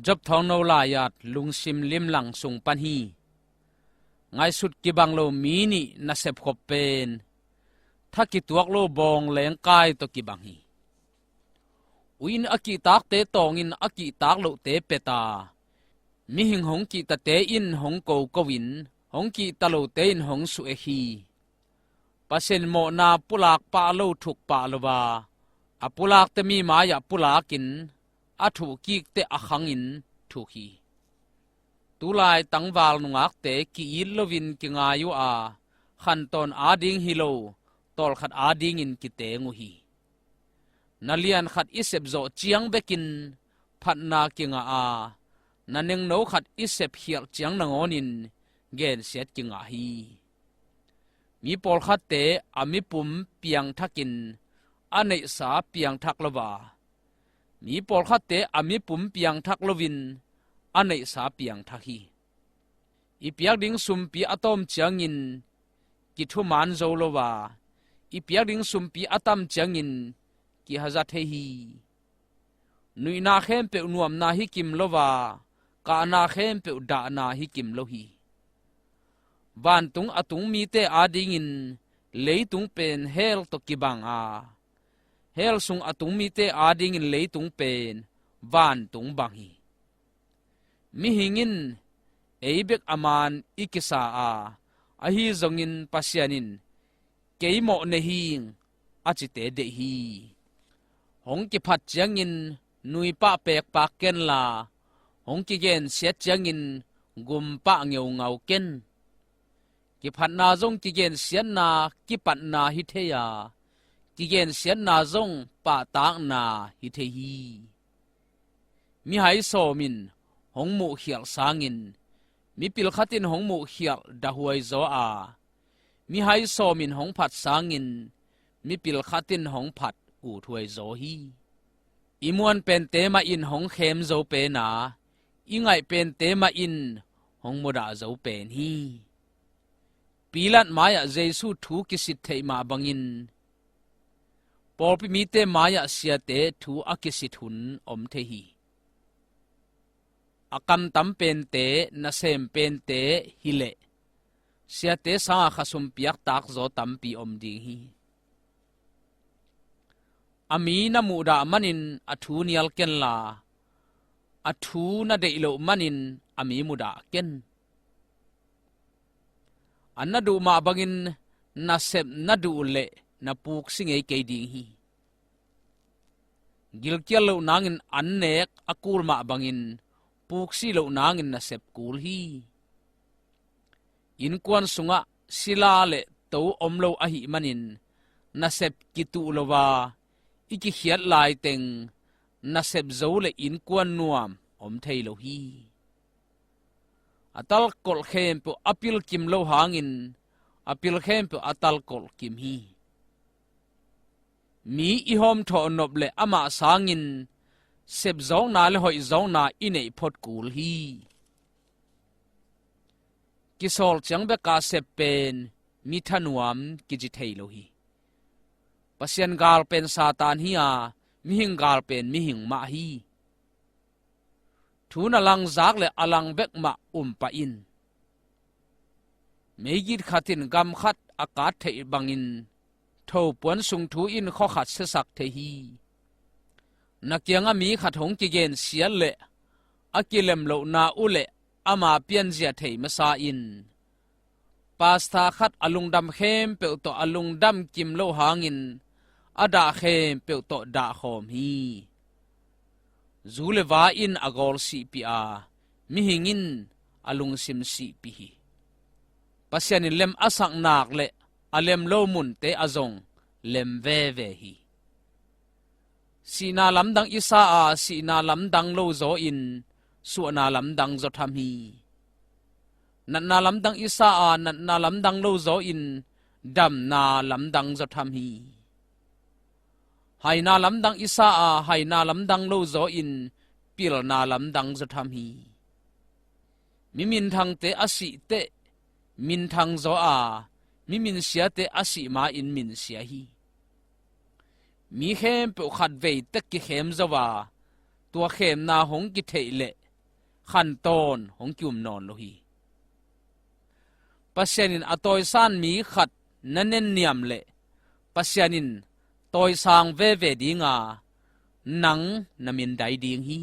จบทองโนลายาดลุงซิมลิมหลังสุงปันฮีไงสุดกิบังโลมีนี่นาเสพขบเป็นถ้ากิตัวโลบองแหลงกายตกิบังฮีวินอกิตากเตตองอินอกิตากโลเตเปตามีหิงหงกิตะเตอินหงโกกวินหงกิตะโลเตอินหงสุเอฮีปะเซนโมนาปุลากปาโลทุกปาลวาอปุลากเตมีมายาปุลากินอาถูกิกเตอขังอินถูกีตุลายตังวาลนุงักเตกีอิลวินกิงายุอาขันตอนอาดิงฮิโลตอลขัดอาดิงอินกิเตงูฮีนาเลียนขัดอิเซบโจเจียงเบกินพัดนากิงอานันยังโนขัดอิเซบเฮียเจียงนางอนินเกนเสียกิงอาฮีมีปอลขัดเตอามิปุ่มเปียงทักินอันในสาเปียงทักละวามีปอลขัดเตอามิปุ่มเปียงทักลวินอันในสาเปียงทักฮีอีเปียกดิ้งสุมปีอะตอมเจียงอินกิทุมันโจลวาอีเปียกดิ้งสุมปีอะตอมเจียงอินกิฮะจัตเฮฮีนุยนาเข้มเปอุนวมนาฮิกิมลวากานาเข้มเปอุดานาฮิกิมโลฮีวันตุงอตุงมีเตอาดิงินเลยตุงเป็นเฮลตกิบังอาเฮลซุงอตุงมีเตอาดิงินเลยตุงเป็นวันตุงบังฮีมิหิงินเอเบกอามานอิกิสาอาอหิจงินปัสยานินเกยโมเนหิงอาจิเตเดฮีหงกิพัดเจียงินนุยปะเปกปากเกนลาหงกิเกนเสียเจียงินกุมปะเงวเงาเกนกิพัดนาจงกิเกนเสียนากิปัดนาฮิเทยากิเกนเสียนาจงปะตากนาฮิเทฮีมิไฮโซมินหงมูเขียลสางินมีปิลขัดินหงมูเขียลดาหวยโซอามีไฮโซมินหงผัดสางินมีปิลขัดินหงผัดอูถวยโซฮีอิมวนเป็นเตมาอินหงเข้มโซเปนาอิงไงเป็นเตมาอินหงมุดาโซเป็นฮีปีลัดมายาเจสุทูกิสิทเทมาบังอินปอปิมีเตมายาเสียเตทูอากิสิทหุนอมเทฮีอากำตัมเป็นเตนาเซมเป็นเตฮิเลเสียเตสังขสุมเปียกตักโจตัมปีอมดิงฮีอามีนามูดามันินอทูนิยลเกนลาอทูนาเดอิโลมันินอามีมูดาเกนอันนาดูมาบังอินนาเซมนาดูเลนาปูกสิงเอเกดิงฮีกิลเกียลโลนางอินอันเนกอากูลมาบังอินปูกสิโลนางอินนาเซปกูลฮีอินกวนสุงะศิลาเลโตอมโลอหิมันินนาเซปกิตุโลวาอีกิเขียดลายเต็งนาเซบโจเลอินกวนนัวมอมเทโลฮีอัตัลกอลเข้มเปอปิลกิมโลหางินอปิลเข้มเปอัตัลกอลกิมฮีมีอีหอมทอนบเลอามาสางินเซบโจนาเลหอยโจนาอินเอพอดกูลฮีกิโซลจังเบกาเซเป็นมิทานวมกิจิเทโลฮีปัสยันกาลเป็นซาตานฮีอามิหิงกาลเป็นมิหิงมาฮีทูนลังจากเลอลังเบกมาปะอินเมกิดขัดินกำขัดอากาศเทบังอินทปวนสุงทูอินข้อขัดเสสักเทฮีนักยังมีขัดหงกิเกนเสียเลอากิเลมโลนาอุเลอามาเปียนเสียเทมสาอินปาสตาขัดอลุงดำเข้มเปวโตอลุงดำกิมโลหางินอดาเข้มเปวโตดาขอมฮีจูเลวาอินอากอลสีปีอามิหิงินอลุงซิมสีปีฮีปัสยานิเลมอสักนักเลอเลมโลมุนเตอจงเลมเวเวฮีสีนาลำดังอิสาอาสีนาลำดังโลโซอินส่วนนาลำดังโจทามฮีนันนาลำดังอิสาอานันนาลำดังโลโซอินดัมนาลำดังโจทามฮีไฮนาลำดังอิสาอาไฮนาลำดังโลโซอินปิลนาลำดังโจทามฮีมินทางเตอสิเตมินทางโซอามินเสียเตอสิมาอินมินเสียฮีมีเข้มเปขัดเวตกิเข้มจวาตัวเข้มนาหงกิเทเล ขันตอนของจุ่มนอนโลหีปัสยานินอตอยซานมีขัดนั่นเน้นเนียมเละปัสยานินตอยสางเวเวดีงาหนังนามินไดดีงฮี